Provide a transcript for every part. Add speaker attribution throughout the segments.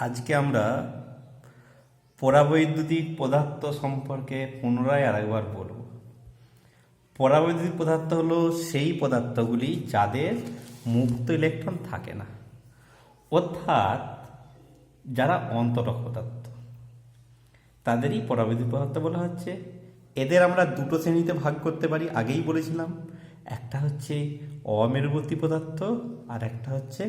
Speaker 1: আজকে আমরা পরাবৈদ্যুতিক পদার্থ সম্পর্কে পুনরায় আরেকবার বলব। পরাবৈদ্যুতিক পদার্থ হলো সেই পদার্থগুলি যাদের মুক্ত ইলেকট্রন থাকে না, অর্থাৎ যারা অন্তরক পদার্থ, তাদেরই পরাবৈদ্যুতিক পদার্থ বলা হচ্ছে। এদের আমরা দুটো শ্রেণীতে ভাগ করতে পারি, আগেই বলেছিলাম। একটা হচ্ছে অমেরুবর্তী পদার্থ আর একটা হচ্ছে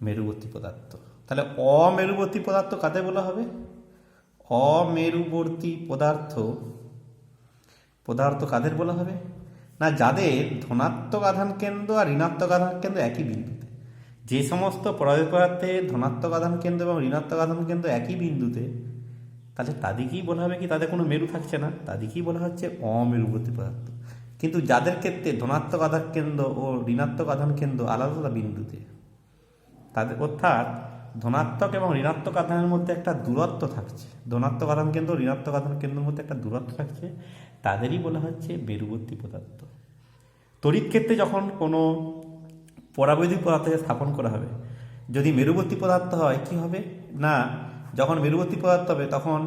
Speaker 1: মেরুবর্তী পদার্থ। তাহলে অমেরুবর্তী পদার্থ কাদের বলা হবে? অমেরুবর্তী পদার্থ পদার্থ কাদের বলা হবে না, যাদের ধনাত্মক আধান কেন্দ্র আর ঋণাত্মক আধান কেন্দ্র একই বিন্দুতে। যে সমস্ত পরাবৈদ্যুতিক পদার্থের ধনাত্মক আধান কেন্দ্র এবং ঋণাত্মক আধান কেন্দ্র একই বিন্দুতে, তাহলে তাদেরকেই বলা হবে কি, তাদের কোনো মেরু থাকছে না, তাদেরকেই বলা হচ্ছে অমেরুবর্তী পদার্থ। কিন্তু যাদের ক্ষেত্রে ধনাত্মক আধান কেন্দ্র ও ঋণাত্মক আধান কেন্দ্র আলাদা আলাদা বিন্দুতে, তাদের অর্থাৎ ধনাত্মক এবং ঋণাত্মক আধানের মধ্যে একটা দূরত্ব থাকছে, ধনাত্মক আধান কেন্দ্র ঋণাত্মক আধান কেন্দ্রের মধ্যে একটা দূরত্ব থাকছে, তাদেরই বলা হচ্ছে মেরুবর্তী পদার্থ। তড়িৎ ক্ষেত্রে যখন কোনো পরাবৈদ্যুতিক পদার্থকে স্থাপন করা হবে, যদি মেরুবর্তী পদার্থ হয় কি হবে না, যখন মেরুবর্তী পদার্থ হবে তখন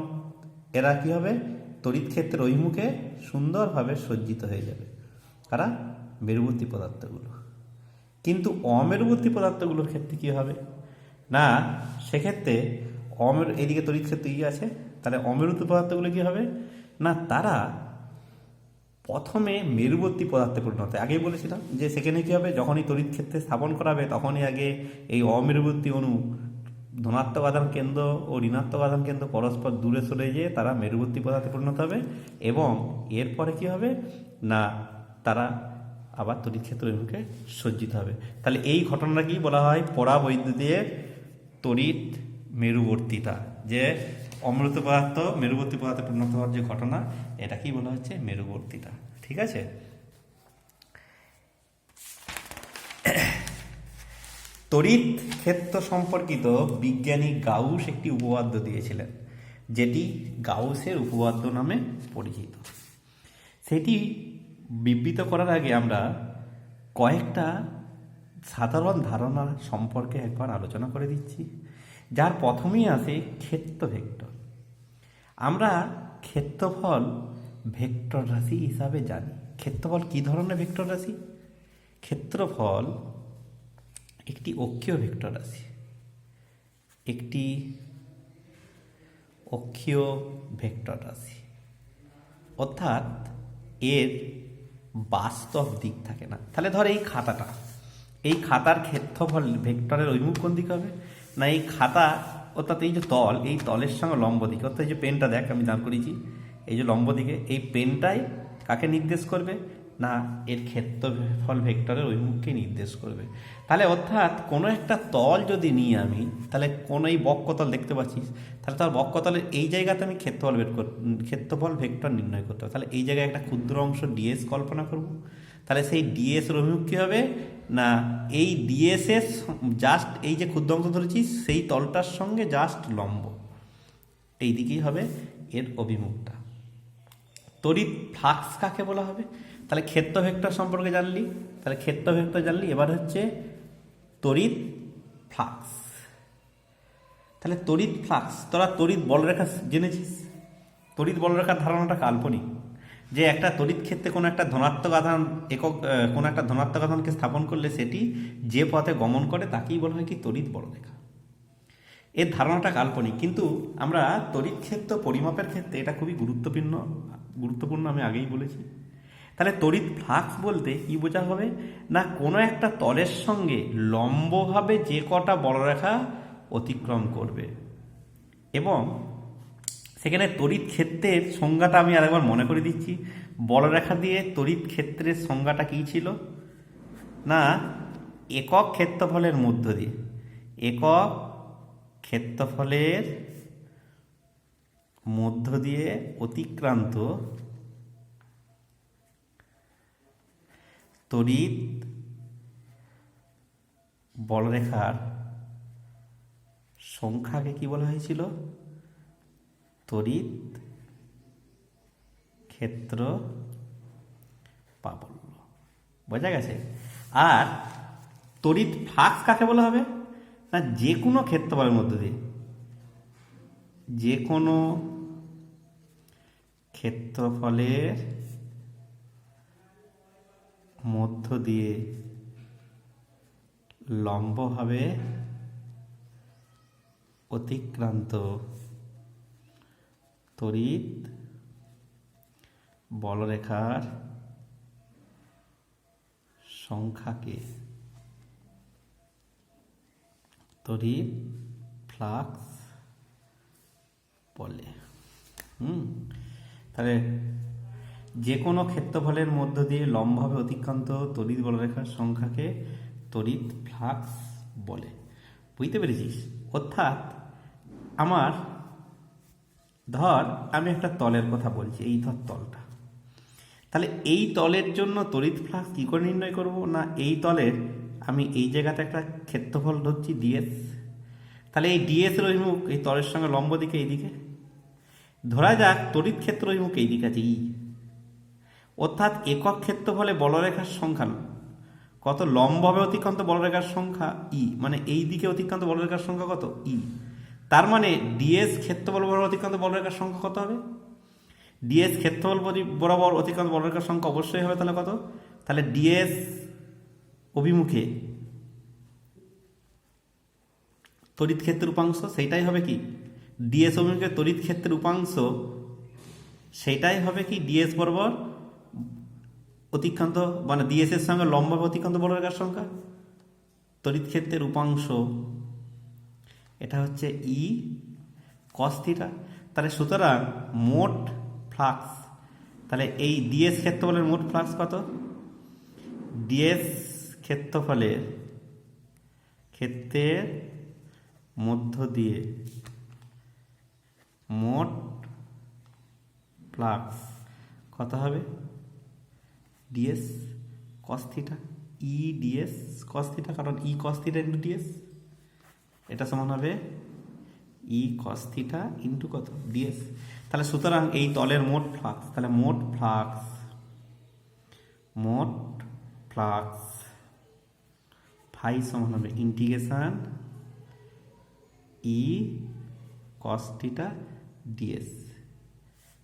Speaker 1: এরা কি হবে, তড়িৎ ক্ষেত্রের অভিমুখে সুন্দরভাবে সজ্জিত হয়ে যাবে, কারা? মেরুবর্তী পদার্থগুলো। কিন্তু অমেরুবর্তী পদার্থগুলোর ক্ষেত্রে কী হবে না, সেক্ষেত্রে এদিকে তড়িৎ ক্ষেত্র আছে, তাহলে অমেরুবর্তী পদার্থগুলো কী হবে না, তারা প্রথমে মেরুবর্তী পদার্থে পরিণত হয়। আগেই বলেছিলাম যে সেখানে কী হবে, যখনই তড়িৎ ক্ষেত্রে স্থাপন করা হবে তখনই আগে এই অমেরুবর্তী অণু ধনাত্মক আধান কেন্দ্র ও ঋণাত্মক আধান কেন্দ্র পরস্পর দূরে সরে যেয়ে তারা মেরুবর্তী পদার্থে পরিণত হবে, এবং এরপরে কি হবে না, তারা আবার তড়িৎ ক্ষেত্র অভিমুখে সজ্জিত হবে। তাহলে এই ঘটনাটাকেই বলা হয় পরাবৈদ্যুতিক তড়িৎ মেরুবর্তিতা, যে অমৃত পদার্থ মেরুবর্তী পদার্থে পরিণত হওয়ার যে ঘটনা, এটাকেই বলা হচ্ছে মেরুবর্তিতা। ঠিক আছে। তড়িৎ ক্ষেত্র সম্পর্কিত বিজ্ঞানী গাউস একটি উপপাদ্য দিয়েছিলেন, যেটি গাউসের উপপাদ্য নামে পরিচিত। সেটি বিবৃত করার আগে আমরা কয়েকটা সাধারণ ধারণা সম্পর্কে একবার আলোচনা করে দিচ্ছি। যার প্রথমেই আসে ক্ষেত্র ভেক্টর। আমরা ক্ষেত্রফল ভেক্টর রাশি হিসাবে জানি। ক্ষেত্রফল কী ধরনের ভেক্টর রাশি? ক্ষেত্রফল একটি অক্ষীয় ভেক্টর রাশি, একটি অক্ষীয় ভেক্টর রাশি, অর্থাৎ এর বাস্তব দিক থাকে না। তাহলে ধর এই খাতাটা, এই খাতার ক্ষেত্রফল ভেক্টরের অভিমুখ কোন দিকে হবে না, এই খাতা অর্থাৎ এই যে তল, এই তলের সঙ্গে লম্ব দিকে, অর্থাৎ এই যে পেনটা দেখ আমি দাঁড় করিয়েছি, এই যে লম্ব দিকে, এই পেনটাই কাকে নির্দেশ করবে না, এর ক্ষেত্রফল ভেক্টরের অভিমুখকে নির্দেশ করবে। তাহলে অর্থাৎ কোনো একটা তল যদি নিই আমি, তাহলে কোনো এই বক্ষতল দেখতে পাচ্ছিস, তাহলে তার বক্ষতলের এই জায়গাতে আমি ক্ষেত্রফল ভেক্টর নির্ণয় করতে হবে। তাহলে এই জায়গায় একটা ক্ষুদ্র অংশ ডিএস কল্পনা করব। তাহলে সেই ডিএস এর অভিমুখ কী হবে না, এই ডিএস এর জাস্ট এই যে ক্ষুদ্র অংশ ধরেছি সেই তলটার সঙ্গে জাস্ট লম্ব, এই দিকেই হবে এর অভিমুখটা। তড়িৎ ফ্লাক্স কাকে বলা হবে? তাহলে ক্ষেত্র ভেক্টর সম্পর্কে জানলি, তাহলে ক্ষেত্র ভেক্টর জানলি, এবার হচ্ছে তড়িৎ ফ্লাক্স। তাহলে তড়িৎ ফ্লাক্স, তোরা তড়িৎ বলরেখা জেনেছিস। তড়িৎ বলরেখার ধারণাটা কাল্পনিক, যে একটা তড়িৎ ক্ষেত্রে কোনো একটা ধনাত্মক আধান কোনো একটা ধনাত্মক আধানকে স্থাপন করলে সেটি যে পথে গমন করে তাকেই বলা হয় কি, তড়িৎ বলরেখা। এর ধারণাটা কাল্পনিক, কিন্তু আমরা তড়িৎ ক্ষেত্র পরিমাপের ক্ষেত্রে এটা খুবই গুরুত্বপূর্ণ আমি আগেই বলেছি। তাহলে তড়িৎ ফ্লাক্স বলতে কি বোঝা হবে না, কোনো একটা তলের সঙ্গে লম্বভাবে যে কটা বলরেখা অতিক্রম করবে, এবং সেখানে তড়িৎ ক্ষেত্রের সংজ্ঞাটা আমি আরেকবার মনে করে দিচ্ছি। বলরেখা দিয়ে তড়িৎ ক্ষেত্রের সংজ্ঞাটা কী ছিল না, একক ক্ষেত্রফলের মধ্য দিয়ে, একক ক্ষেত্রফলের মধ্য দিয়ে অতিক্রান্ত তড়িৎ বলরেখার সংখ্যাকে কি বলা হয়েছিল, তড়িৎ ক্ষেত্র প্রাবল্য। বোঝা গেছে? আর তড়িৎ ফ্লাক্স কাকে বলা হবে না, যে কোনো ক্ষেত্রফলের মধ্য দিয়ে, যে কোনো ক্ষেত্রফলের মধ্য দিয়ে লম্বভাবে অতিক্রান্ত তড়িৎ বলরেখার সংখ্যাকে তড়িৎ ফ্লাক্স বলে। তাহলে যে কোনো ক্ষেত্রফলের মধ্য দিয়ে লম্বভাবে অতিক্রান্ত তড়িৎ বলরেখার সংখ্যাকে তড়িৎ ফ্লাক্স বলে। বুঝতে পেরেছিস? অর্থাৎ আমার ধর আমি একটা তলের কথা বলছি, এই ধর তলটা, তাহলে এই তলের জন্য তড়িৎ ফ্লাক্স কী করে নির্ণয় করব? না এই তলের আমি এই জায়গাতে একটা ক্ষেত্রফল ধরছি ডিএস, তাহলে এই ডিএস এর অভিমুখ এই তলের সঙ্গে লম্ব দিকে এইদিকে, ধরা যাক তড়িৎ ক্ষেত্র অভিমুখ এই দিকে আছে ই, অর্থাৎ একক ক্ষেত্রফলে বলরেখার সংখ্যা কত? লম্বভাবে অতিক্রান্ত বলরেখার সংখ্যা ই, মানে এই দিকে অতিক্রান্ত বলরেখার সংখ্যা কত? ই। তার মানে ডিএস ক্ষেত্রফল বরাবর অতিক্রান্ত বলরেখার সংখ্যা কত হবে? ডিএস ক্ষেত্রফল বরাবর অতিক্রান্ত বলরেখার সংখ্যা অবশ্যই হবে তাহলে কত? তাহলে ডিএস অভিমুখে তড়িৎ ক্ষেত্রের উপাংশ সেইটাই হবে কি? ডিএস অভিমুখে তড়িৎ ক্ষেত্রের উপাংশ সেইটাই হবে কি? ডিএস বরাবর অতিক্রান্ত, মানে ডিএস এর সঙ্গে লম্বভাবে অতিক্রান্ত বলরেখার সংখ্যা তড়িৎ ক্ষেত্রের উপাংশ, এটা হচ্ছে ই কস থিটা। তাহলে সুতরাং মোট ফ্লাক্স, তাহলে এই ডিএস ক্ষেত্রফলের মোট ফ্লাক্স কত? ডিএস ক্ষেত্রের মধ্য দিয়ে মোট ফ্লাক্স কত হবে? ডিএস কস থিটা, ই ডিএস কস থিটা, কারণ ই কস থিটা ইন্টু ডিএস, এটা সমান হবে ই কস থিটা ইন্টু কত? ডিএস। তাহলে সুতরাং এই তলের মোট ফ্লাক্স, তাহলে মোট ফ্লাক্স ফাই সমান হবে ইন্টিগ্রেশন ই কস থিটা ডিএস।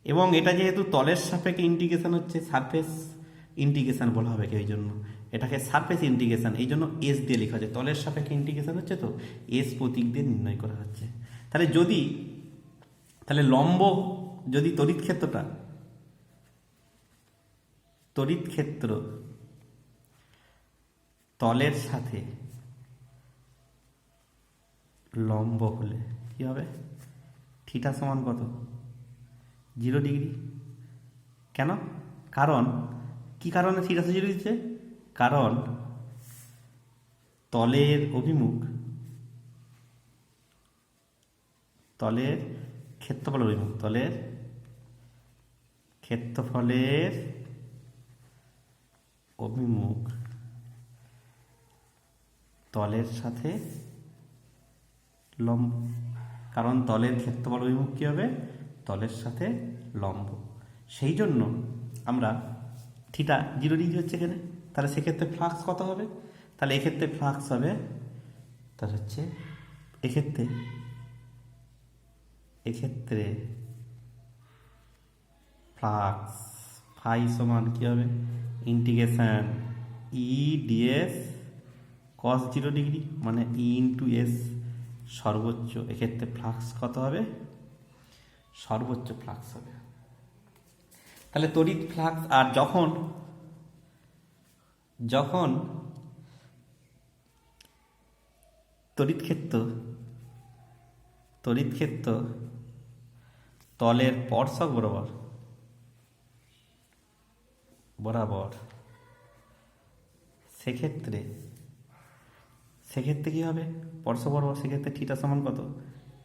Speaker 1: এবং এটা যেহেতু তলের সাপেক্ষে ইন্টিগ্রেশন হচ্ছে, সারফেস ইন্টিগ্রেশন বলা হবে কি, ওই জন্য এটাকে সারফেস ইন্টিগ্রেশন, এই জন্য এস দিয়ে লেখা হচ্ছে। তলের সাপেক্ষে ইন্টিগ্রেশন হচ্ছে তো এস প্রতীক দিয়ে নির্ণয় করা হচ্ছে। তাহলে লম্ব যদি তড়িৎ ক্ষেত্র তলের সাথে লম্ব হলে কি হবে? থিটা সমান কত? 0 ডিগ্রি। কেন? কারণ কি কারণে থিটা 0 দিচ্ছে? কারণ তলের অভিমুখ, তলের ক্ষেত্রফলের অভিমুখ তলের সাথে লম্ব, কারণ তলের ক্ষেত্রফল অভিমুখ কী হবে? তলের সাথে লম্ব। সেই জন্য আমরা থিটা 0 ডিগ্রি হচ্ছে এখানে, তাহলে সেক্ষেত্রে ফ্লাক্স কত হবে? তাহলে এক্ষেত্রে ফ্লাক্স হবে, তার হচ্ছে এক্ষেত্রে ফ্লাক্স ফাই সমান কী হবে? ইন্টিগ্রেশন ই ডিএস কস 0 ডিগ্রি, মানে ই ইন্টু এস সর্বোচ্চ। এক্ষেত্রে ফ্লাক্স কত হবে? সর্বোচ্চ ফ্লাক্স হবে। তাহলে তড়িৎ ফ্লাক্স, আর যখন তড়িৎ ক্ষেত্র তলের স্পর্শক বরাবর সেক্ষেত্রে কি হবে? স্পর্শক বরাবর, সেক্ষেত্রে থিটা সমান কত?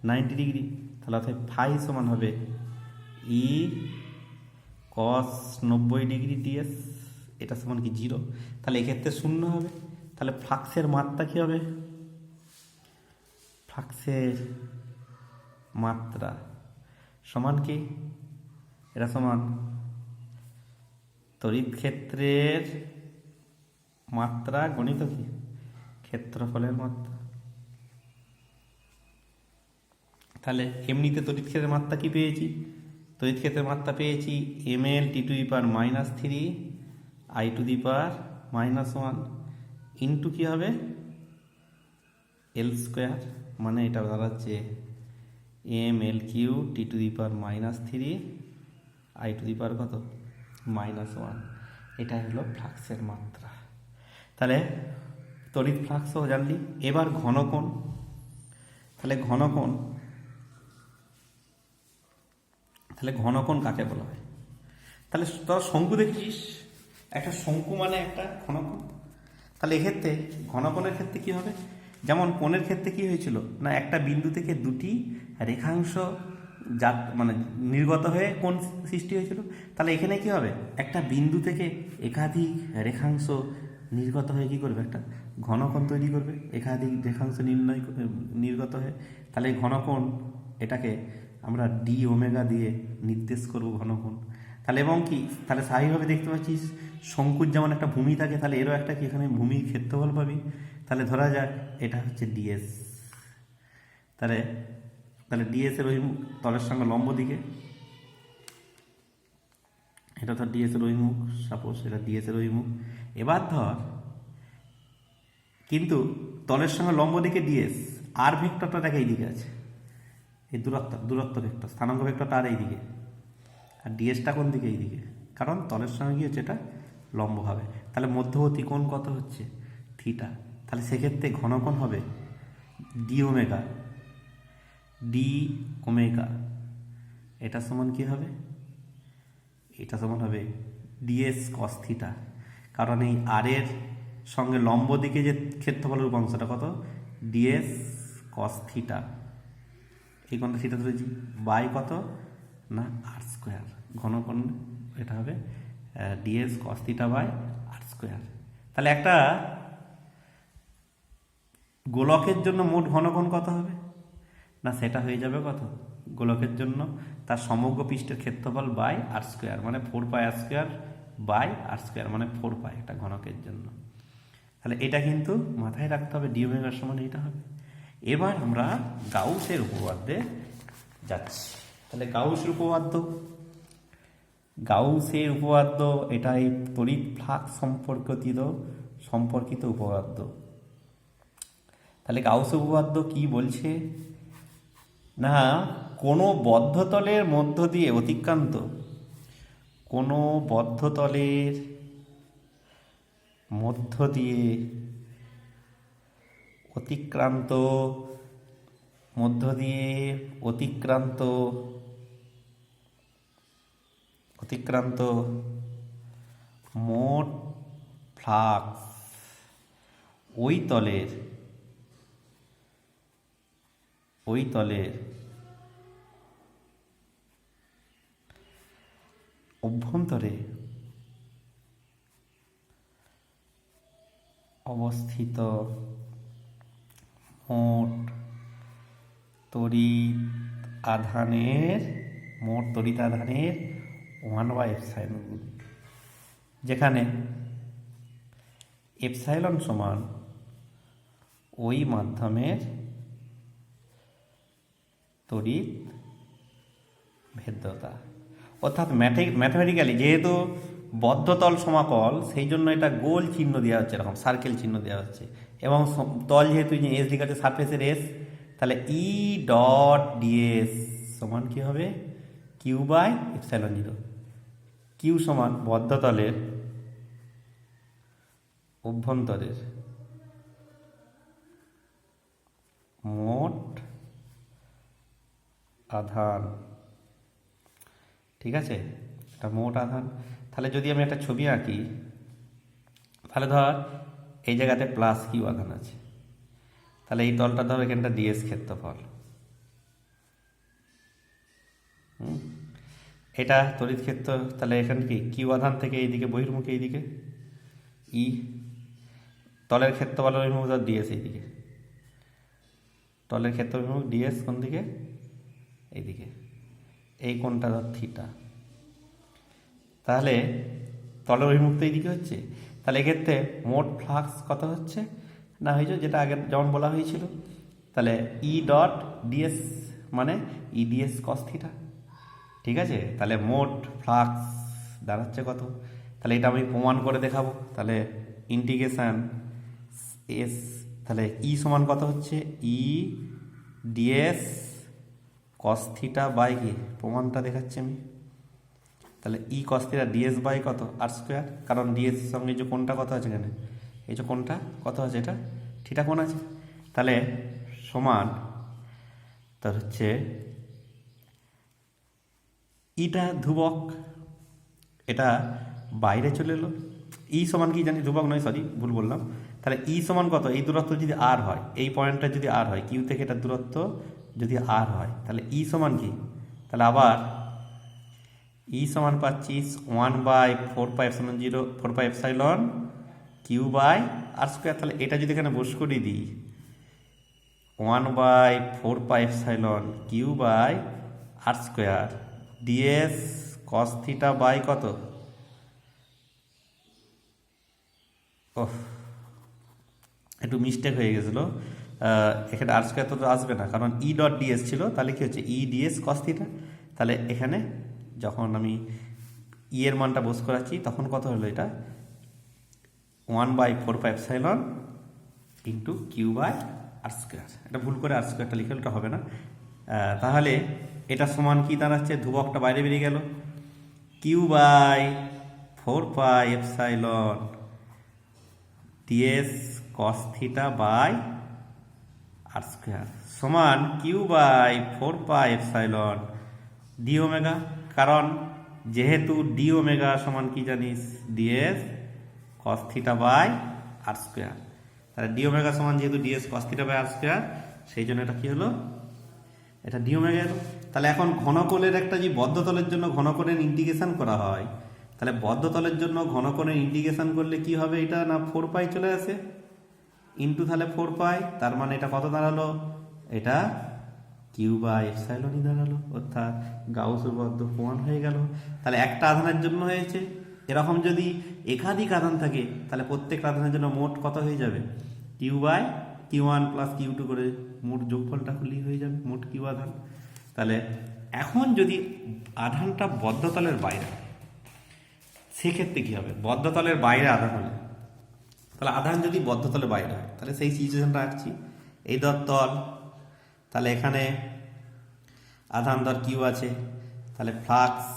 Speaker 1: 90 ডিগ্রি। তাহলে অর্থাৎ ফাই সমান হবে ই কস 90 ডিগ্রি ডিএস, এটা সমান কি 0। তাহলে এক্ষেত্রে 0 হবে। তাহলে ফ্লাক্সের মাত্রা কী হবে? ফ্লাক্সের মাত্রা সমান কি? এটা সমান তড়িৎ ক্ষেত্রের মাত্রা গণিত কি? ক্ষেত্রফলের মাত্রা। তাহলে এমনিতে তড়িৎ ক্ষেত্রের মাত্রা কি পেয়েছি? তড়িৎ ক্ষেত্রের মাত্রা পেয়েছি ml t⁻³ I⁻⁻1 ইন্টু কী হবে L², মানে এটা দাঁড়াচ্ছে ml³ t⁻³ I⁻কত -1। এটা হলো ফ্লাক্সের মাত্রা। তাহলে তড়িৎ ফ্লাক্সও জানলি। এবার ঘনকোণ। তাহলে ঘনকোণ কাকে বলা হয়? তাহলে তোর শঙ্কু দেখেছিস, একটা শঙ্কু মানে একটা ঘনকোণ। তাহলে এক্ষেত্রে ঘনকোণের ক্ষেত্রে কি হবে? যেমন কোণের ক্ষেত্রে কি হয়েছিল না, একটা বিন্দু থেকে দুটি রেখাংশ মানে নির্গত হয়ে কোণ সৃষ্টি হয়েছিল। তাহলে এখানে কি হবে? একটা বিন্দু থেকে একাধিক রেখাংশ নির্গত হয়ে কি করবে? একটা ঘনকোণ তৈরি করবে, একাধিক রেখাংশ নির্গত হয়ে। তাহলে এই ঘনকোণ, এটাকে আমরা d⍵ দিয়ে নির্দেশ করব ঘনকোণ। তাহলে এবং কি, তাহলে স্বাভাবিকভাবে দেখতে পাচ্ছিস শঙ্কুর যেমন একটা ভূমি থাকে, তাহলে এরও একটা কি এখানে ভূমির ক্ষেত্রফল পাবি। তাহলে ধরা যাক এটা হচ্ছে ds। তাহলে ds এর অভিমুখ তলের সঙ্গে লম্ব দিকে, এটা ধর ds এর অভিমুখ, সাপোজ এটা ds এর অভিমুখ। এবার ধর কিন্তু তলের সঙ্গে লম্ব দিকে ds, আর ভেক্টরটা দেখ এইদিকে আছে, এই দূরত্ব ভেক্টর, স্থানাঙ্ক ভেক্টরটা আর এইদিকে, আর ডিএসটা কোন দিকে? এইদিকে, কারণ তলের সঙ্গে কি হচ্ছে এটা লম্ব হবে। তাহলে মধ্যবর্তী কোণ কত হচ্ছে? থিটা। তাহলে সেক্ষেত্রে ঘনকোণ হবে d⍵, এটা সমান কি হবে? এটা সমান হবে ds cos θ, কারণ এই আর এর সঙ্গে লম্ব দিকে যে ক্ষেত্রফলের উপাংশটা কত? ds cos θ, এই কোণটা থিটা ধরেছি, বাই কত না r²। ঘনকোণ এটা হবে ds cos θ বাই r²। তাহলে একটা গোলকের জন্য মোট ঘনকোণ কত হবে না, সেটা হয়ে যাবে কত? গোলকের জন্য তার সমগ্র পৃষ্ঠের ক্ষেত্রফল বাই r², মানে 4πr² বাই r², মানে 4π একটা ঘনকের জন্য। তাহলে এটা কিন্তু মাথায় রাখতে হবে, d⍵ সমান এটা হবে। এবার আমরা গাউসের উপপাদ্যে যাচ্ছি। তাহলে গাউসের উপপাদ্য, এটা এই তড়িৎ ফ্লাক্স সম্পর্কিত উপপাদ্য। তাহলে গাউসের উপপাদ্য কি বলছে না, কোনো বদ্ধতলের মধ্য দিয়ে অতিক্রান্ত, কোনো বদ্ধতলের মধ্য দিয়ে অতিক্রান্ত মোট ফ্লাক্স ওই তলের অভ্যন্তরে অবস্থিত মোট তড়িৎ আধানের 1/ε, যেখানে এপসাইলন সমান ওই মাধ্যমের তড়িৎ ভেদ্যতা। অর্থাৎ ম্যাথমেটিক্যালি যেহেতু বদ্ধতল সমাকল, সেই জন্য এটা গোল চিহ্ন দেওয়া হচ্ছে, এরকম সার্কেল চিহ্ন দেওয়া হচ্ছে। এবং তল যেহেতু এস লিখা আছে, সারফেসের এস, তাহলে E.ds সমান কি হবে? Q/ε0। কিউ সমান বদ্ধতলের অভ্যন্তরের মোট আধান। ঠিক আছে, এটা মোট আধান। তাহলে যদি আমি একটা ছবি আঁকি, তাহলে ধর এই জায়গাতে প্লাস কিউ আধান আছে, তাহলে এই তলটা ধর এখানটা ডিএস ক্ষেত্রফল, এটা তড়িৎ ক্ষেত্র। তাহলে এখানে কি কিউ আধান থেকে এইদিকে বহির্মুখী, এইদিকে ই, তলের ক্ষেত্রফল অভিমুখ ধর ডিএস, এইদিকে তলের ক্ষেত্র অভিমুখ ডিএস কোন দিকে? এইদিকে, এই কোণটা ধর থিটা। তাহলে তলের অভিমুখ তো এইদিকে হচ্ছে, তাহলে এক্ষেত্রে মোট ফ্লাক্স কত হচ্ছে না হয়েছে, যেটা আগে যেমন বলা হয়েছিল। তাহলে E.ds মানে ইডিএস কস থিটা। ঠিক আছে, তাহলে মোট ফ্লাক্স দাঁড়াচ্ছে কত? তাহলে এটা আমি প্রমাণ করে দেখাবো। তাহলে ইন্টিগ্রেশন এস, তাহলে ই সমান কত হচ্ছে? ই ডিএস কস থিটা বাই কি, প্রমাণটা দেখাচ্ছি আমি। তাহলে ই কস থিটা ডিএস বাই কত? আর স্কোয়ার, কারণ ডিএস এর সঙ্গে যে কোণটা কত আছে এখানে, এই যে কোণটা কত আছে, এটা থিটা কোণ আছে। তাহলে সমান তার হচ্ছে ইটা ধ্রুবক, এটা বাইরে চলে এলো। ই সমান কি জানি, ধ্রুবক নয়, সরি ভুল বললাম। তাহলে ই সমান কত? এই দূরত্ব যদি আর হয়, এই পয়েন্টটা যদি আর হয়, কিউ থেকে এটার দূরত্ব যদি আর হয়, তাহলে ই সমান কি? তাহলে আবার ই সমান পাচ্ছি 1/4πε0 4πε কিউ বাই আর স্কোয়ার। তাহলে এটা যদি এখানে বস করে দিই, 1/4πε q by r square ds cos theta by কত? ওহ, একটু মিস্টেক হয়ে গেছিলো, এখানে আর স্কোয়ার তো আসবে না, কারণ ই ডট ডিএস ছিল। তাহলে কি হচ্ছে? ই ডিএস কস থিটা। তাহলে এখানে যখন আমি ই এর মানটা বস করাচ্ছি, তখন কত হলো? এটা 1/4πε into q by r square. এটা ভুল করে আর স্কোয়ারটা লিখে ওটা হবে না। তাহলে এটা সমান কি দাঁড়াচ্ছে? ধ্রুবকটা বাইরে বেরিয়ে গেল, q by 4πε ds cos theta by r square সমান কিউ বাই 4πε ডি ওমেগা। কারণ যেহেতু ডি ওমেগা সমান কি জানিস? Ds cos theta by r square. তাহলে ডি ওমেগা সমান যেহেতু ds cos theta by r square, সেই জন্য এটা কি হলো? এটা ডি ওমেগা এলো। তাহলে এখন ঘনকোণের একটা যে বদ্ধতলের জন্য ঘনকোণের ইন্টিগ্রেশন করা হয়, তাহলে বদ্ধতলের জন্য ঘনকোণের ইন্টিগ্রেশন করলে কি হবে? এটা না 4π চলে আসে ইন্টু, তাহলে 4π, তার মানে এটা কত দাঁড়ালো? এটা কিউ বাই এপসাইলনই দাঁড়ালো, অর্থাৎ গাউস উপপাদ্য প্রমাণ হয়ে গেল। তাহলে একটা আধানের জন্য হয়েছে। এরকম যদি একাধিক আধান থাকে, তাহলে প্রত্যেক আধানের জন্য মোট কত হয়ে যাবে? Q by Q one plus Q two করে মোট যোগফলটা খুললেই হয়ে যাবে মোট কিউ আধান। তাহলে এখন যদি আধানটা বদ্ধতলের বাইরে, সেক্ষেত্রে কী হবে? বদ্ধতলের বাইরে আধান হলে, তাহলে আধান যদি বদ্ধতলের বাইরে হয়, তাহলে সেই সিচুয়েশনটা রাখছি। এই ধর তল, তাহলে এখানে আধান ধর কিউ আছে, তাহলে ফ্লাক্স,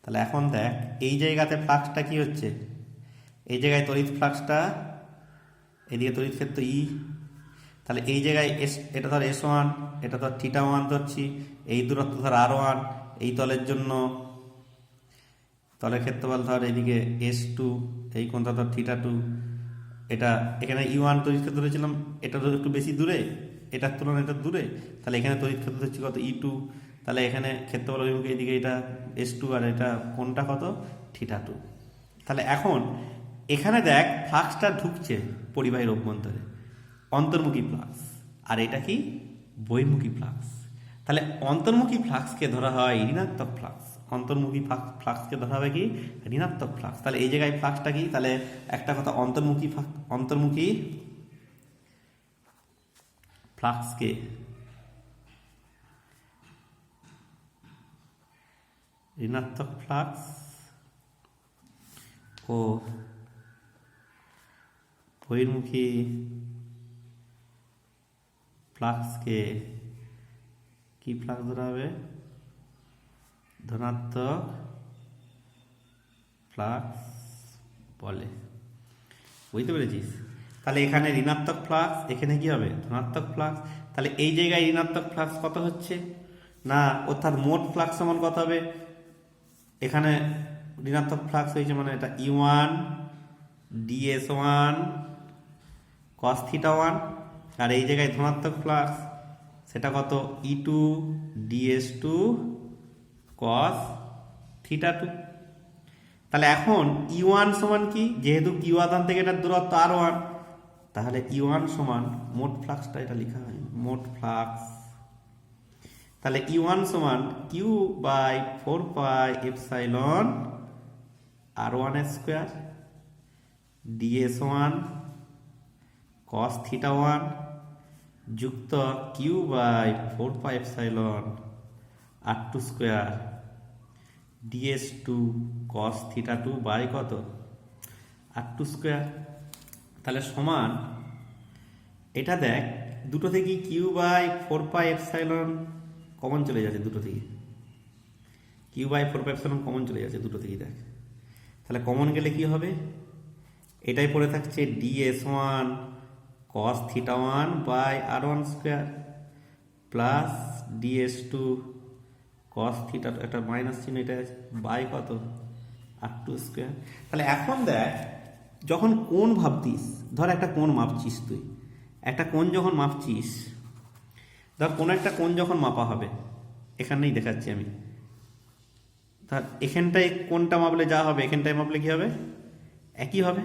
Speaker 1: তাহলে এখন দেখ এই জায়গাতে ফ্লাক্সটা কি হচ্ছে? এই জায়গায় তড়িৎ ফ্লাক্সটা, এদিকে তড়িৎ ক্ষেত্র ই, তাহলে এই জায়গায় এস, এটা ধর S1, এটা ধর θ1 ধরছি, এই দূরত্ব ধর R1, এই তলের জন্য তলের ক্ষেত্রফল ধর এদিকে S2, এই কোণটা ধর θ2, এটা এখানে E1 তড়িৎ ক্ষেত্র ধরেছিলাম, এটা ধর একটু বেশি দূরে, এটার তুলনায় এটা দূরে, তাহলে এখানে তড়িৎ ক্ষেত্র ধরছি কত? E2, তাহলে এখানে ক্ষেত্রফল অভিমুখে এদিকে এটা S2 আর এটা কোণটা কত? θ2। তাহলে এখন এখানে দেখ ফ্লাক্সটা ঢুকছে পরিবাহীর অভ্যন্তরে, অন্তর্মুখী ফ্লাক্স, আর এটা কি? বহির্মুখী ফ্লাক্স। তাহলে অন্তর্মুখী ফ্লাক্সকে ধরা হয় ঋণাত্মক ফ্লাক্স, অন্তর্মুখী ফ্লাক্সকে ধরা হবে কি? ঋণাত্মক ফ্লাক্স। তাহলে এই জায়গায় ফ্লাক্সটা কি? তাহলে একটা কথা, অন্তর্মুখী ফ্লাক্সকে ঋণাত্মক ফ্লাক্স ও বহির্মুখী ফ্লাক্সকে কি ফ্লাক্স ধরা হবে? ধনাত্মক ফ্লাক্স বলে। বুঝতে পেরেছিস? তাহলে এখানে ঋণাত্মক ফ্লাক্স, এখানে কি হবে? ধনাত্মক ফ্লাক্স। তাহলে এই জায়গায় ঋণাত্মক ফ্লাক্স কত হচ্ছে না, অর্থাৎ মোট ফ্লাক্স সমান কত হবে? এখানে ঋণাত্মক ফ্লাক্স হয়েছে মানে এটা E1 ds1 cos θ1, আর এই জায়গায় ধনাত্মক ফ্লাক্স, সেটা কত? E2 ds2 cos θ2। তাহলে এখন E1 সমান কি? যেহেতু কিউ আধান থেকে এটার দূরত্ব R1, তাহলে E1 সমান মোট ফ্লাক্সটা এটা লেখা হয় মোট ফ্লাক্স। তাহলে E1 সমান q by 4πε R1 square ds1 cos θ1 যুক্ত q by 4πε r2 square ds2 cos θ2 by কত r2 স্কোয়ার। তাহলে সমান এটা দেখ দুটো থেকে কিউ বাই 4πε কমন চলে যাচ্ছে, দুটো থেকে কিউ বাই 4πε কমন চলে যাচ্ছে দুটো থেকে। দেখ তাহলে কমন গেলে কি হবে, এটাই পড়ে থাকছে ds1 cos θ1 by r1 square plus ds2 cos θ, একটা মাইনাস চিহ্ন এটা বাই কত r2 স্কোয়ার। তাহলে এখন দেখ যখন কোণ ভাবতিস, ধর একটা কোণ মাপছিস, তুই একটা কোণ যখন মাপছিস, ধর কোনো একটা কোণ যখন মাপা হবে, এখানেই দেখাচ্ছি আমি, ধর এখানটায় কোণটা মাপলে যা হবে এখানটায় মাপলে কি হবে, একই হবে।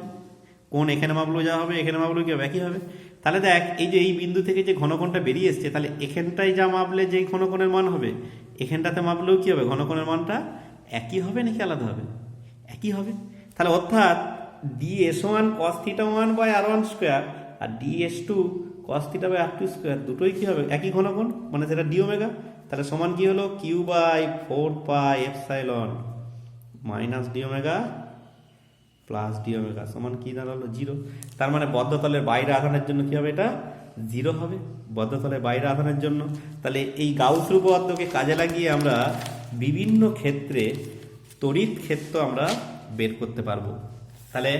Speaker 1: কোণ এখানে মাপলেও যা হবে এখানে মাপলেও কি হবে, একই হবে। তাহলে দেখ এই যে এই বিন্দু থেকে যে ঘনকোণটা বেরিয়ে এসছে, তাহলে এখানটায় যা মাপলে যেই ঘনকোণের মান হবে এখানটাতে মাপলেও কি হবে, ঘনকোণের মানটা একই হবে নাকি আলাদা হবে, একই হবে। তাহলে অর্থাৎ ds1 cos θ1 by r1 square আর ds2 cos θ by r2 square দুটোই কি হবে, একই ঘনকোণ, মানে সেটা d ওমেগা। তাহলে সমান কি হলো, q by 4πε minus d omega plus d omega সমান কি দাঁড়ালো, 0। তার মানে বদ্ধতলের বাইরে আধানের জন্য কি হবে, এটা 0 হবে, বদ্ধতলের বাইরে আধানের জন্য। তাহলে এই গাউস উপপাদ্যকে কাজে লাগিয়ে আমরা বিভিন্ন ক্ষেত্রে তড়িৎ ক্ষেত্র আমরা বের করতে পারবো। তাহলে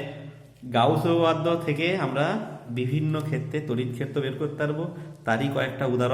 Speaker 1: গাউস উপপাদ্য থেকে আমরা বিভিন্ন ক্ষেত্রে তড়িৎ ক্ষেত্র বের করতে পারবো, তারই কয়েকটা উদাহরণ